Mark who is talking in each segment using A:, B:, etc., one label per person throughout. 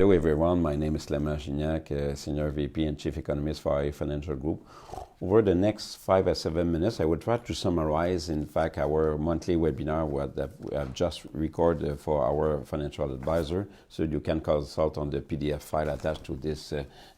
A: Hello everyone, my name is Clément Gignac, Senior VP and Chief Economist for our financial group. Over the next 5 or 7 minutes, I will try to summarize, in fact, our monthly webinar that we have just recorded for our financial advisor, so you can consult on the PDF file attached to this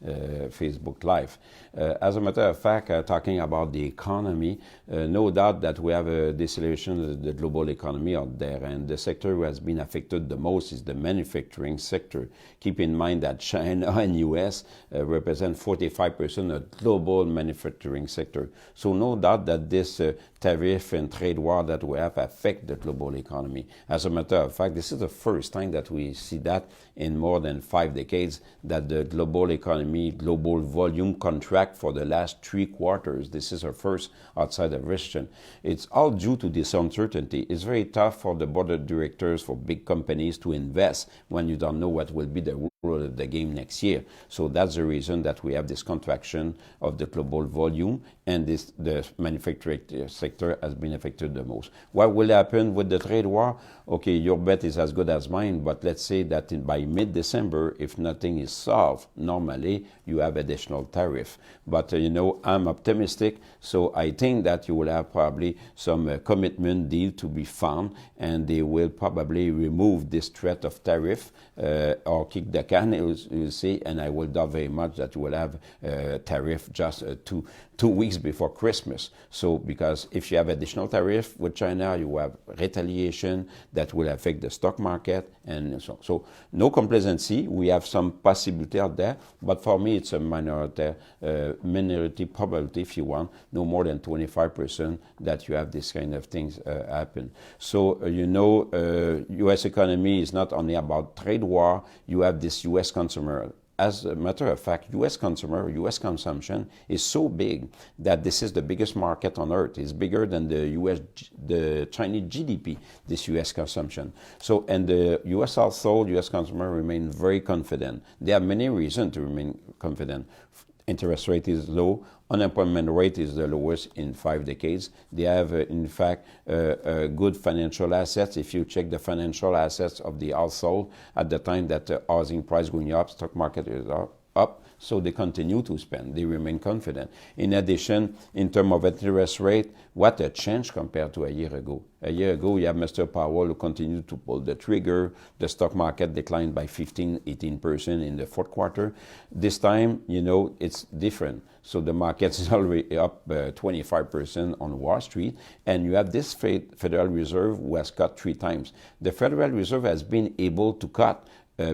A: Facebook Live. As a matter of fact, talking about the economy, no doubt that we have a deceleration of the global economy out there, and the sector who has been affected the most is the manufacturing sector. Keep in mind that China and US represent 45% of global manufacturing sector. So no doubt that this tariff and trade war that we have affect the global economy. As a matter of fact, this is the first time that we see that in more than 5 decades, that the global economy, global volume contract for the last 3 quarters. This is our first outside of recession. It's all due to this uncertainty. It's very tough for the board of directors, for big companies to invest when you don't know what will be the rule of the game next year. So that's the reason that we have this contraction of the global volume, and the manufacturing sector has been affected the most. What will happen with the trade war? Okay, your bet is as good as mine, but let's say that by mid-December, if nothing is solved, normally you have additional tariff. But I'm optimistic, so I think that you will have probably some commitment deal to be found, and they will probably remove this threat of tariff or kick the can, you'll see, and I will doubt very much that you will have tariff just 2 weeks before Christmas. So because if you have additional tariff with China, you have retaliation that will affect the stock market, and so no complacency. We have some possibility out there, but for me it's a minority probability, if you want, no more than 25% that you have this kind of things happen. So U.S. economy is not only about trade war. You have this U.S. consumer. As a matter of fact, U.S. consumer, U.S. consumption is so big that this is the biggest market on earth. It's bigger than the Chinese GDP, this U.S. consumption. So, and the U.S. household, U.S. consumer remain very confident. They have many reasons to remain confident. Interest rate is low. Unemployment rate is the lowest in 5 decades. They have, in fact, good financial assets. If you check the financial assets of the household at the time that the housing price going up, stock market is up, so they continue to spend. They remain confident. In addition, in terms of interest rate, what a change compared to a year ago. A year ago, you have Mr. Powell who continued to pull the trigger. The stock market declined by 18% in the 4th quarter. This time, it's different. So the market is already up 25% on Wall Street, and you have this Federal Reserve who has cut 3 times. The Federal Reserve has been able to cut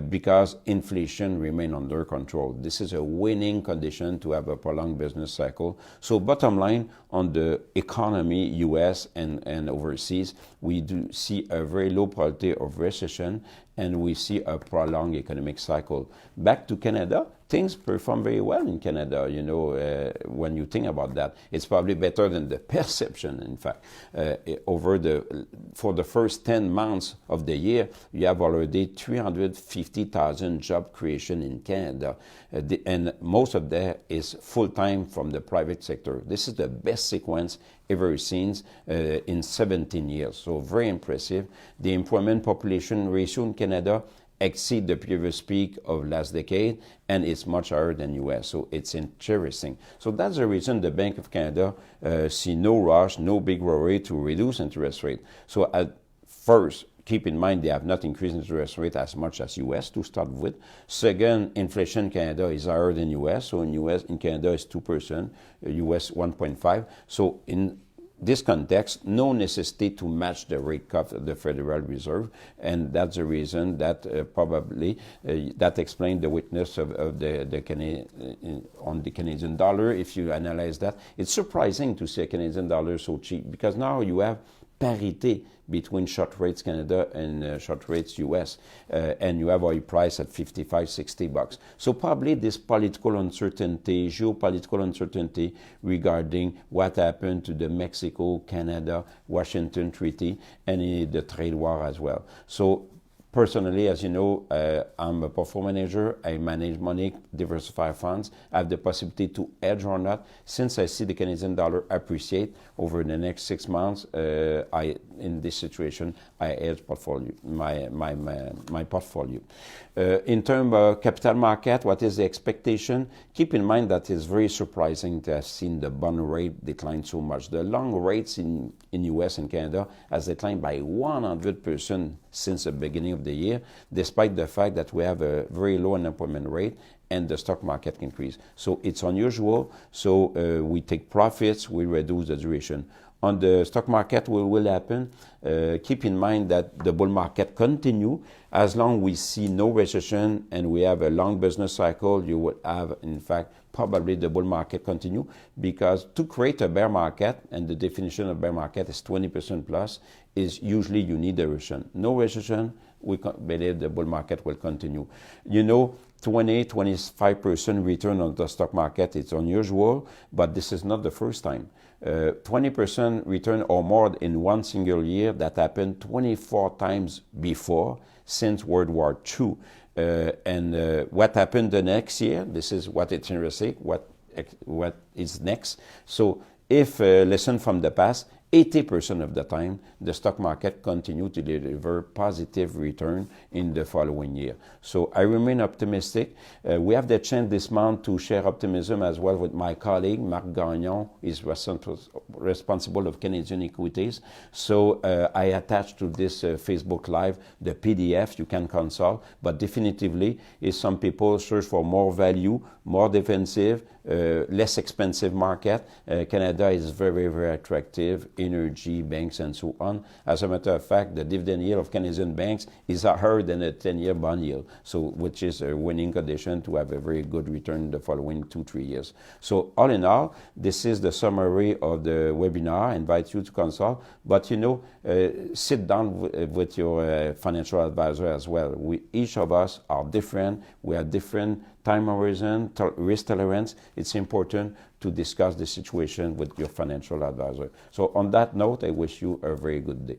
A: because inflation remains under control. This is a winning condition to have a prolonged business cycle. So bottom line, on the economy, U.S. and overseas, we do see a very low probability of recession, and we see a prolonged economic cycle. Back to Canada, things perform very well in Canada. When you think about that, it's probably better than the perception. In fact, for the first 10 months of the year, you have already 350,000 job creation in Canada, and most of that is full-time from the private sector. This is the best sequence ever seen in 17 years. So very impressive. The employment population ratio in Canada exceed the previous peak of last decade, and it's much higher than U.S. So it's interesting. So that's the reason the Bank of Canada see no rush, no big worry to reduce interest rate. So at first, keep in mind they have not increased interest rate as much as U.S. to start with. Second, inflation in Canada is higher than U.S. So in Canada is 2%, U.S. 1.5%. So in this context, no necessity to match the rate cut of the Federal Reserve, and that's the reason that probably that explains the weakness of the Canadian dollar. If you analyze that, it's surprising to see a Canadian dollar so cheap, because now you have parity between short rates Canada and short rates US, and you have oil price at $55-60. So probably this political uncertainty, geopolitical uncertainty regarding what happened to the Mexico-Canada-Washington Treaty and the trade war as well. So Personally, as you know, I'm a portfolio manager. I manage money, diversified funds. I have the possibility to hedge or not. Since I see the Canadian dollar appreciate over the next 6 months, in this situation, I hedge portfolio, my portfolio. In terms of capital market, what is the expectation? Keep in mind that it's very surprising to have seen the bond rate decline so much. The long rates in US and Canada has declined by 100% since the beginning of the year, despite the fact that we have a very low unemployment rate and the stock market increase. So it's unusual. So we take profits, we reduce the duration. On the stock market, what will happen? Keep in mind that the bull market continue. As long as we see no recession and we have a long business cycle, you will have, in fact, probably the bull market continue, because to create a bear market, and the definition of bear market is 20% plus, is usually you need a recession. No recession, we believe the bull market will continue. You know, 25% return on the stock market, it's unusual, but this is not the first time. 20% return or more in one single year, that happened 24 times before since World War II. What happened the next year, this is what it's interesting, what is next. So if lesson from the past, 80% of the time, the stock market continue to deliver positive return in the following year. So I remain optimistic. We have the chance this month to share optimism as well with my colleague, Marc Gagnon, is responsible of Canadian equities. So I attach to this Facebook Live the PDF you can consult, but definitively, if some people search for more value, more defensive, less expensive market, Canada is very, very attractive, energy, banks, and so on. As a matter of fact, the dividend yield of Canadian banks is higher than a 10-year bond yield, so which is a winning condition to have a very good return in the following 2-3 years. So all in all, this is the summary of the webinar. I invite you to consult, but you know, sit down with your financial advisor as well. Each of us are different. We have different time horizon, risk tolerance. It's important to discuss the situation with your financial advisor. So on that note, I wish you a very good day.